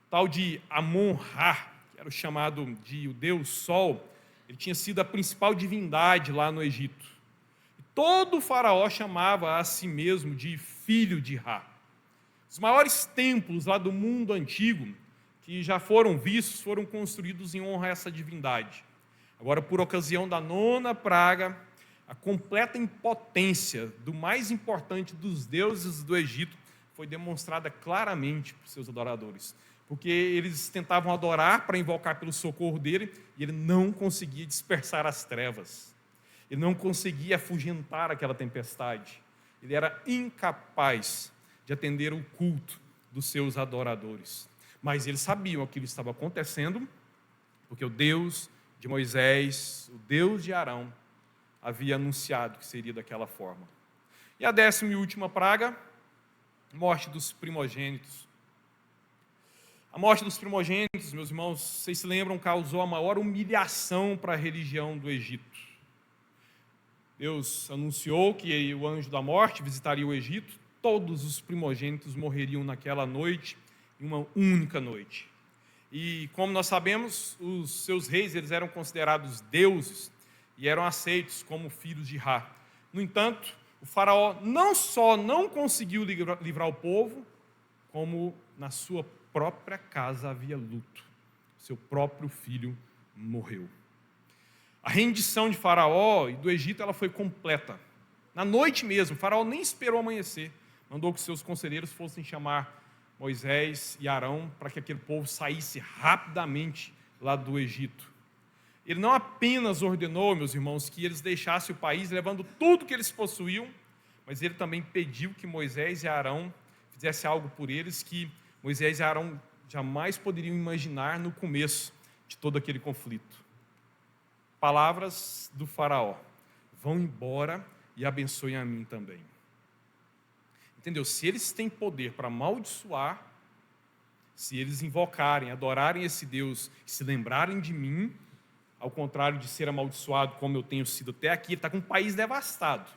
tal de Amon-Ra, que era o chamado de o Deus Sol, ele tinha sido a principal divindade lá no Egito. E todo faraó chamava a si mesmo de filho de Ra. Os maiores templos lá do mundo antigo, que já foram vistos, foram construídos em honra a essa divindade. Agora, por ocasião da 9ª praga, a completa impotência do mais importante dos deuses do Egito foi demonstrada claramente por seus adoradores, porque eles tentavam adorar para invocar pelo socorro dele, e ele não conseguia dispersar as trevas, ele não conseguia afugentar aquela tempestade, ele era incapaz de atender o culto dos seus adoradores. Mas eles sabiam aquilo que estava acontecendo, porque o Deus de Moisés, o Deus de Arão, havia anunciado que seria daquela forma. E a 10ª e última praga, morte dos primogênitos. A morte dos primogênitos, meus irmãos, vocês se lembram, causou a maior humilhação para a religião do Egito. Deus anunciou que o anjo da morte visitaria o Egito, todos os primogênitos morreriam naquela noite, em uma única noite. E como nós sabemos, os seus reis eles eram considerados deuses e eram aceitos como filhos de Ra. No entanto, o faraó não só não conseguiu livrar o povo, como na sua própria casa havia luto. Seu próprio filho morreu. A rendição de Faraó e do Egito ela foi completa. Na noite mesmo, o faraó nem esperou amanhecer. Mandou que seus conselheiros fossem chamar Moisés e Arão para que aquele povo saísse rapidamente lá do Egito. Ele não apenas ordenou, meus irmãos, que eles deixassem o país levando tudo que eles possuíam, mas ele também pediu que Moisés e Arão fizessem algo por eles que Moisés e Arão jamais poderiam imaginar no começo de todo aquele conflito. Palavras do faraó: vão embora e abençoem a mim também. Entendeu? Se eles têm poder para amaldiçoar, se eles invocarem, adorarem esse Deus, se lembrarem de mim, ao contrário de ser amaldiçoado como eu tenho sido até aqui, ele está com um país devastado,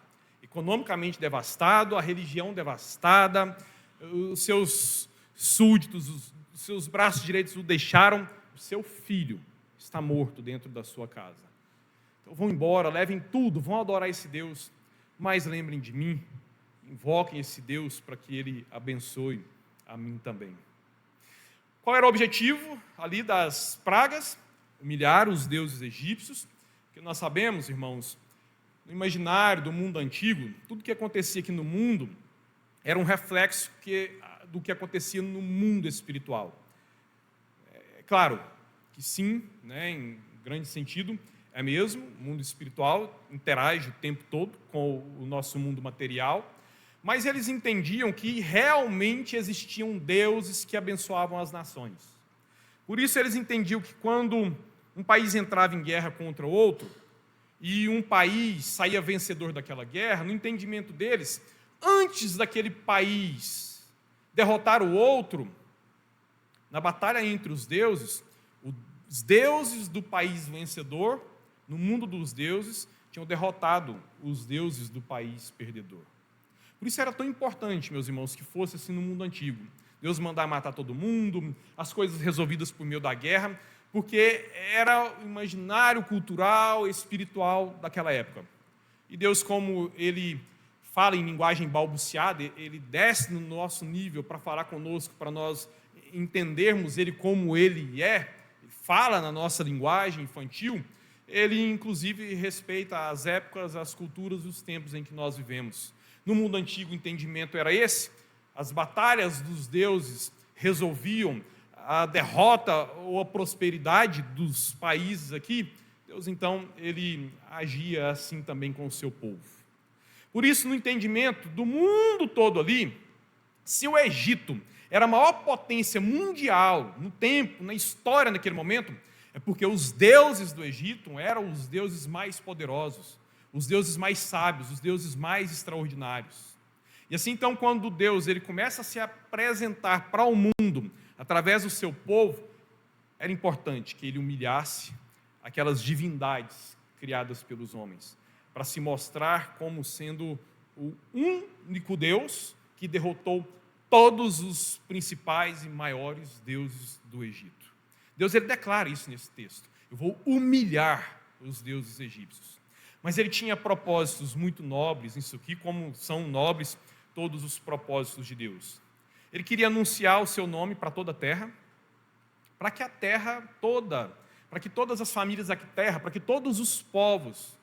economicamente devastado, a religião devastada, os seus súditos, os seus braços direitos o deixaram, o seu filho está morto dentro da sua casa. Então vão embora, levem tudo, vão adorar esse Deus, mas lembrem de mim, invoquem esse Deus para que ele abençoe a mim também. Qual era o objetivo ali das pragas? Humilhar os deuses egípcios, porque nós sabemos, irmãos, no imaginário do mundo antigo, tudo que acontecia aqui no mundo era um reflexo do que acontecia no mundo espiritual. É claro que sim, né, em grande sentido, é mesmo, o mundo espiritual interage o tempo todo com o nosso mundo material, mas eles entendiam que realmente existiam deuses que abençoavam as nações. Por isso eles entendiam que quando um país entrava em guerra contra outro, e um país saía vencedor daquela guerra, no entendimento deles, antes daquele país derrotar o outro, na batalha entre os deuses do país vencedor, no mundo dos deuses, tinham derrotado os deuses do país perdedor. Por isso era tão importante, meus irmãos, que fosse assim no mundo antigo. Deus mandar matar todo mundo, as coisas resolvidas por meio da guerra, porque era o imaginário cultural, espiritual daquela época. E Deus, como Ele fala em linguagem balbuciada, Ele desce no nosso nível para falar conosco, para nós entendermos Ele como Ele é, fala na nossa linguagem infantil, Ele, inclusive, respeita as épocas, as culturas e os tempos em que nós vivemos. No mundo antigo, o entendimento era esse. As batalhas dos deuses resolviam a derrota ou a prosperidade dos países aqui. Deus, então, ele agia assim também com o seu povo. Por isso, no entendimento do mundo todo ali, Se o Egito era a maior potência mundial no tempo, na história naquele momento, é porque os deuses do Egito eram os deuses mais poderosos, os deuses mais sábios, os deuses mais extraordinários. E assim, então, quando Deus ele começa a se apresentar para o mundo através do seu povo, era importante que ele humilhasse aquelas divindades criadas pelos homens, para se mostrar como sendo o único Deus que derrotou todos os principais e maiores deuses do Egito. Deus ele declara isso nesse texto: eu vou humilhar os deuses egípcios. Mas ele tinha propósitos muito nobres nisso aqui, como são nobres todos os propósitos de Deus. Ele queria anunciar o seu nome para toda a terra, para que a terra toda, para que todas as famílias da terra, para que todos os povos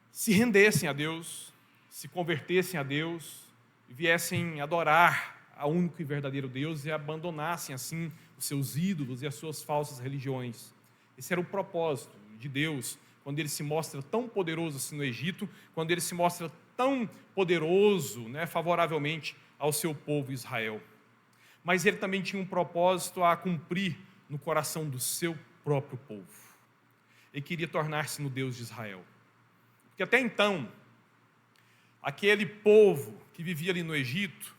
se rendessem a Deus, se convertessem a Deus, e viessem adorar ao único e verdadeiro Deus e abandonassem assim os seus ídolos e as suas falsas religiões. Esse era o propósito de Deus, quando ele se mostra tão poderoso assim no Egito, quando ele se mostra tão poderoso, favoravelmente ao seu povo Israel. Mas ele também tinha um propósito a cumprir no coração do seu próprio povo. Ele queria tornar-se no Deus de Israel. Porque até então, aquele povo que vivia ali no Egito,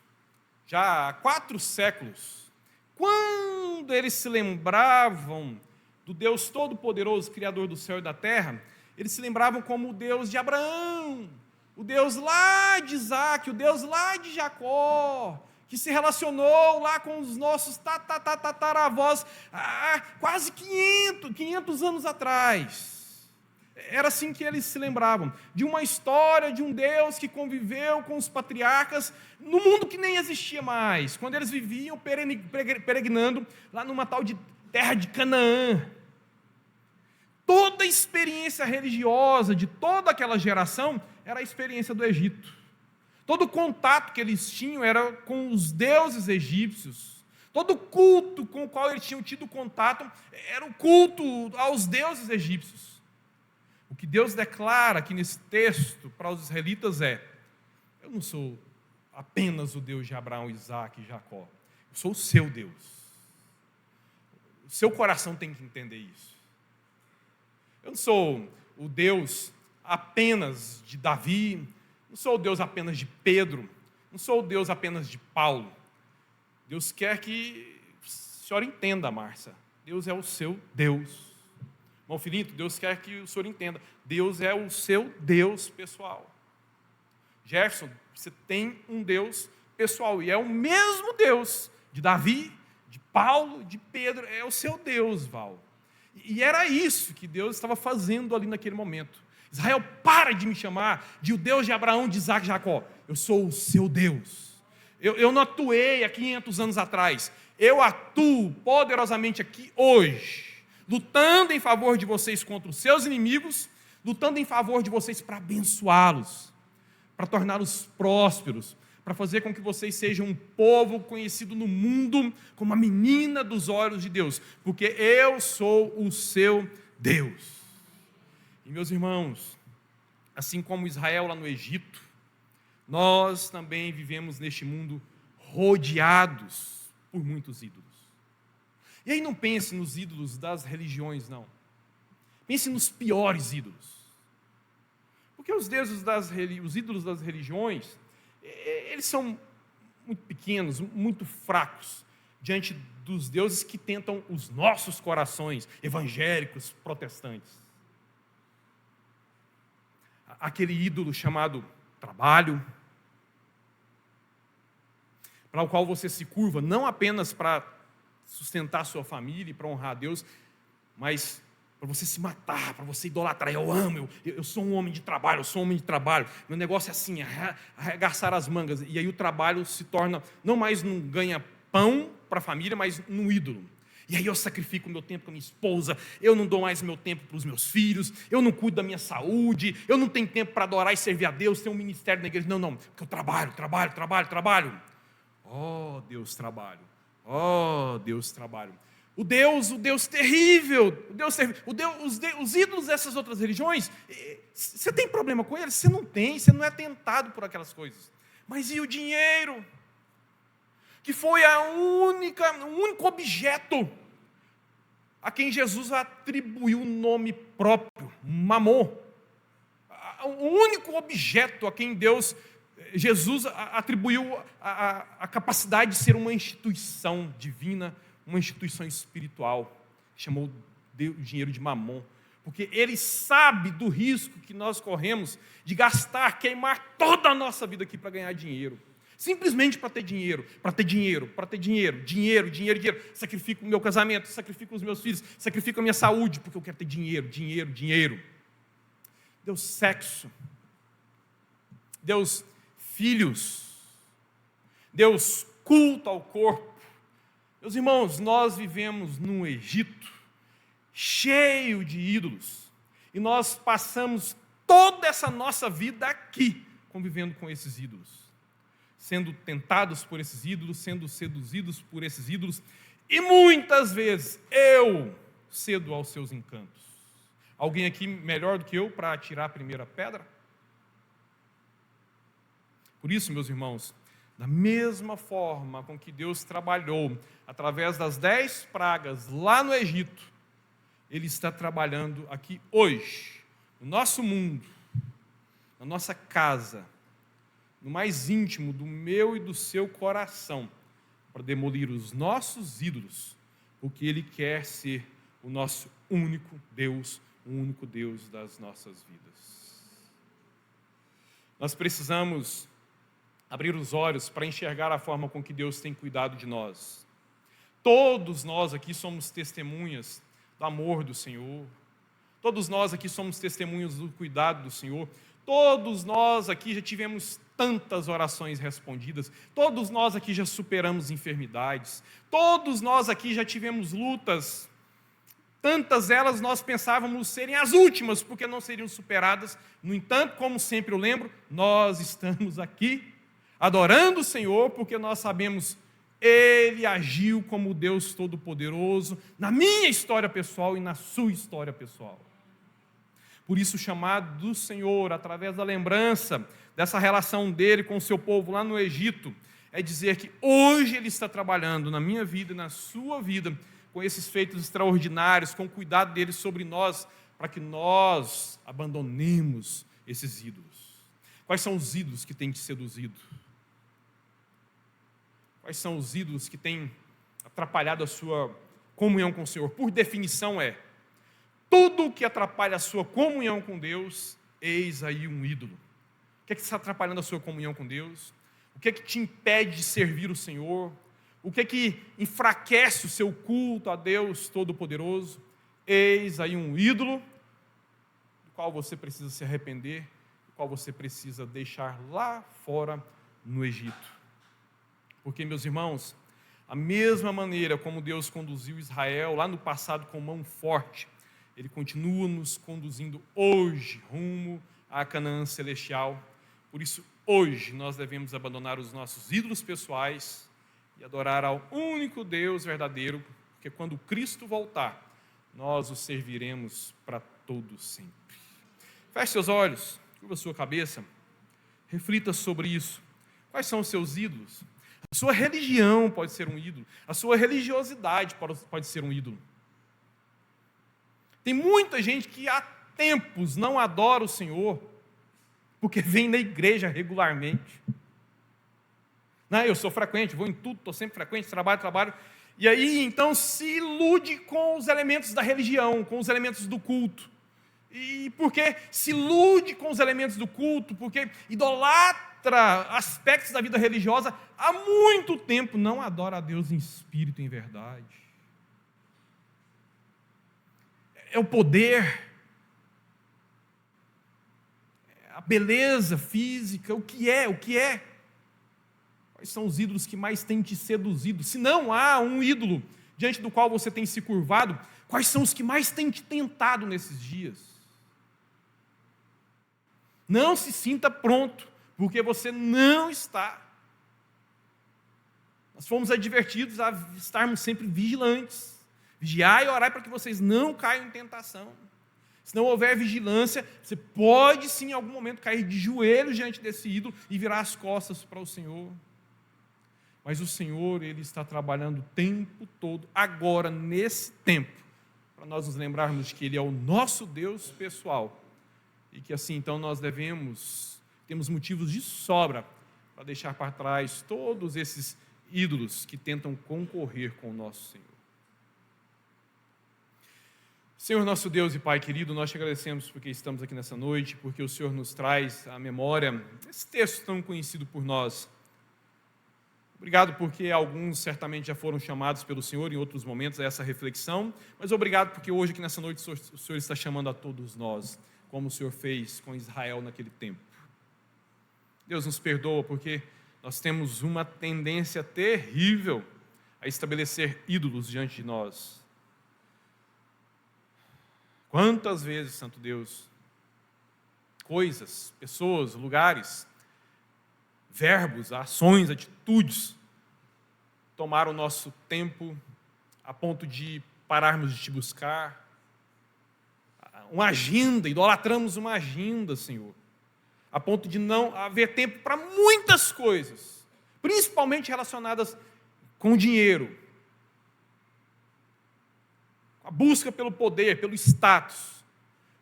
já há 4 séculos, quando eles se lembravam do Deus Todo-Poderoso, Criador do céu e da terra, eles se lembravam como o Deus de Abraão, o Deus lá de Isaac, o Deus lá de Jacó, que se relacionou lá com os nossos tataravós há quase 500 anos atrás. Era assim que eles se lembravam, de uma história de um Deus que conviveu com os patriarcas no mundo que nem existia mais, quando eles viviam peregrinando lá numa tal de terra de Canaã. Toda a experiência religiosa de toda aquela geração era a experiência do Egito. Todo o contato que eles tinham era com os deuses egípcios. Todo o culto com o qual eles tinham tido contato era o culto aos deuses egípcios. O que Deus declara aqui nesse texto para os israelitas é: eu não sou apenas o Deus de Abraão, Isaac e Jacó. Eu sou o seu Deus. O seu coração tem que entender isso. Eu não sou o Deus apenas de Davi, não sou o Deus apenas de Pedro, não sou o Deus apenas de Paulo. Deus quer que a senhora entenda, Márcia, Deus é o seu Deus. Irmão Filinto, Deus quer que o senhor entenda, Deus é o seu Deus pessoal. Jefferson, você tem um Deus pessoal, e é o mesmo Deus de Davi, de Paulo, de Pedro, é o seu Deus, Val. E era isso que Deus estava fazendo ali naquele momento. Israel, para de me chamar de o Deus de Abraão, de Isaac e Jacó. Eu sou o seu Deus. Eu não atuei há 500 anos atrás. Eu atuo poderosamente aqui hoje, lutando em favor de vocês contra os seus inimigos, lutando em favor de vocês para abençoá-los, para torná-los prósperos, para fazer com que vocês sejam um povo conhecido no mundo como a menina dos olhos de Deus, porque eu sou o seu Deus. E meus irmãos, assim como Israel lá no Egito, nós também vivemos neste mundo rodeados por muitos ídolos. E aí não pense nos ídolos das religiões, não. Pense nos piores ídolos. Porque os ídolos das religiões, eles são muito pequenos, muito fracos, diante dos deuses que tentam os nossos corações, evangélicos, protestantes. Aquele ídolo chamado trabalho, para o qual você se curva, não apenas para sustentar a sua família e para honrar a Deus, mas para você se matar, para você idolatrar. Eu amo, eu sou um homem de trabalho, eu sou um homem de trabalho, meu negócio é assim, arregaçar as mangas, e aí o trabalho se torna, não mais num ganha-pão para a família, mas num ídolo. E aí eu sacrifico o meu tempo com a minha esposa, eu não dou mais meu tempo para os meus filhos, eu não cuido da minha saúde, eu não tenho tempo para adorar e servir a Deus, ter um ministério na igreja. Não, porque eu trabalho. Oh, Deus, trabalho. Oh, Deus, trabalho. O Deus terrível, os ídolos dessas outras religiões, você tem problema com eles? Você não tem, você não é tentado por aquelas coisas. Mas e o dinheiro? que foi o único objeto a quem Jesus atribuiu o nome próprio, Mamon. O único objeto a quem Jesus atribuiu a capacidade de ser uma instituição divina, uma instituição espiritual, chamou o dinheiro de Mamon, porque ele sabe do risco que nós corremos de gastar, queimar toda a nossa vida aqui para ganhar dinheiro. Simplesmente para ter dinheiro, para ter dinheiro, para ter dinheiro, dinheiro. Sacrifico o meu casamento, sacrifico os meus filhos, sacrifico a minha saúde, porque eu quero ter dinheiro. Deus sexo, Deus filhos, Deus culto ao corpo. Meus irmãos, nós vivemos num Egito cheio de ídolos, e nós passamos toda essa nossa vida aqui, convivendo com esses ídolos, sendo tentados por esses ídolos, sendo seduzidos por esses ídolos, e muitas vezes eu cedo aos seus encantos. Alguém aqui melhor do que eu para atirar a primeira pedra? Por isso, meus irmãos, da mesma forma com que Deus trabalhou através das 10 pragas lá no Egito, Ele está trabalhando aqui hoje, no nosso mundo, na nossa casa, no mais íntimo do meu e do seu coração, para demolir os nossos ídolos, porque Ele quer ser o nosso único Deus, o único Deus das nossas vidas. Nós precisamos abrir os olhos para enxergar a forma com que Deus tem cuidado de nós. Todos nós aqui somos testemunhas do amor do Senhor. Todos nós aqui somos testemunhas do cuidado do Senhor. Todos nós aqui já tivemos tantas orações respondidas. Todos nós aqui já superamos enfermidades. Todos nós aqui já tivemos lutas. Tantas elas nós pensávamos serem as últimas, porque não seriam superadas. No entanto, como sempre eu lembro, nós estamos aqui adorando o Senhor, porque nós sabemos Ele agiu como Deus Todo-Poderoso na minha história pessoal e na sua história pessoal. Por isso o chamado do Senhor, através da lembrança dessa relação dele com o seu povo lá no Egito, é dizer que hoje Ele está trabalhando na minha vida e na sua vida, com esses feitos extraordinários, com o cuidado dele sobre nós, para que nós abandonemos esses ídolos. Quais são os ídolos que têm te seduzido? Quais são os ídolos que têm atrapalhado a sua comunhão com o Senhor? Por definição tudo que atrapalha a sua comunhão com Deus, eis aí um ídolo. O que é que está atrapalhando a sua comunhão com Deus? O que é que te impede de servir o Senhor? O que é que enfraquece o seu culto a Deus Todo-Poderoso? Eis aí um ídolo, do qual você precisa se arrepender, do qual você precisa deixar lá fora no Egito. Porque, meus irmãos, a mesma maneira como Deus conduziu Israel lá no passado com mão forte, Ele continua nos conduzindo hoje rumo à Canaã celestial. Por isso, hoje, nós devemos abandonar os nossos ídolos pessoais e adorar ao único Deus verdadeiro, porque quando Cristo voltar, nós o serviremos para todo sempre. Feche seus olhos, curva a sua cabeça, reflita sobre isso. Quais são os seus ídolos? A sua religião pode ser um ídolo, a sua religiosidade pode ser um ídolo. Tem muita gente que há tempos não adora o Senhor, porque vem na igreja regularmente. Não, eu sou frequente, vou em tudo, estou sempre frequente, trabalho. E aí, então, se ilude com os elementos da religião, com os elementos do culto. E por que se ilude com os elementos do culto? Porque idolatra aspectos da vida religiosa, há muito tempo não adora a Deus em espírito e em verdade. É o poder, é a beleza física, o que é? Quais são os ídolos que mais têm te seduzido? Se não há um ídolo diante do qual você tem se curvado, quais são os que mais têm te tentado nesses dias? Não se sinta pronto, porque você não está. Nós fomos advertidos a estarmos sempre vigilantes. Vigiai e orai para que vocês não caiam em tentação. Se não houver vigilância, você pode sim em algum momento cair de joelhos diante desse ídolo e virar as costas para o Senhor. mas o Senhor, Ele está trabalhando o tempo todo, agora, nesse tempo, para nós nos lembrarmos de que Ele é o nosso Deus pessoal, e que assim, então, nós temos motivos de sobra para deixar para trás todos esses ídolos que tentam concorrer com o nosso Senhor. Senhor, nosso Deus e Pai querido, nós te agradecemos porque estamos aqui nessa noite, porque o Senhor nos traz à memória esse texto tão conhecido por nós. Obrigado porque alguns certamente já foram chamados pelo Senhor em outros momentos a essa reflexão, mas obrigado porque hoje aqui nessa noite o Senhor está chamando a todos nós, como o Senhor fez com Israel naquele tempo. Deus nos perdoa porque nós temos uma tendência terrível a estabelecer ídolos diante de nós. Quantas vezes, Santo Deus, coisas, pessoas, lugares, verbos, ações, atitudes tomaram o nosso tempo a ponto de pararmos de te buscar. Uma agenda, idolatramos uma agenda, Senhor, a ponto de não haver tempo para muitas coisas, principalmente relacionadas com dinheiro, a busca pelo poder, pelo status,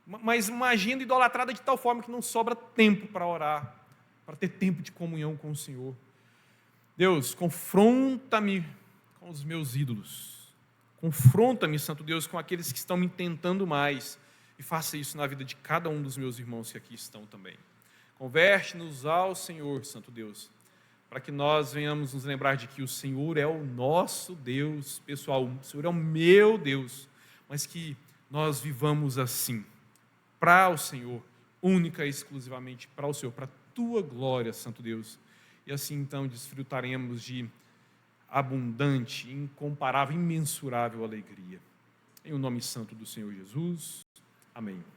mas uma agenda idolatrada de tal forma que não sobra tempo para orar, para ter tempo de comunhão com o Senhor. Deus, confronta-me com os meus ídolos, confronta-me, Santo Deus, com aqueles que estão me tentando mais, e faça isso na vida de cada um dos meus irmãos que aqui estão também. Converte-nos ao Senhor, Santo Deus, para que nós venhamos nos lembrar de que o Senhor é o nosso Deus pessoal, o Senhor é o meu Deus, mas que nós vivamos assim, para o Senhor, única e exclusivamente para o Senhor, para a Tua glória, Santo Deus. E assim então desfrutaremos de abundante, incomparável, imensurável alegria. Em o nome santo do Senhor Jesus. Amém.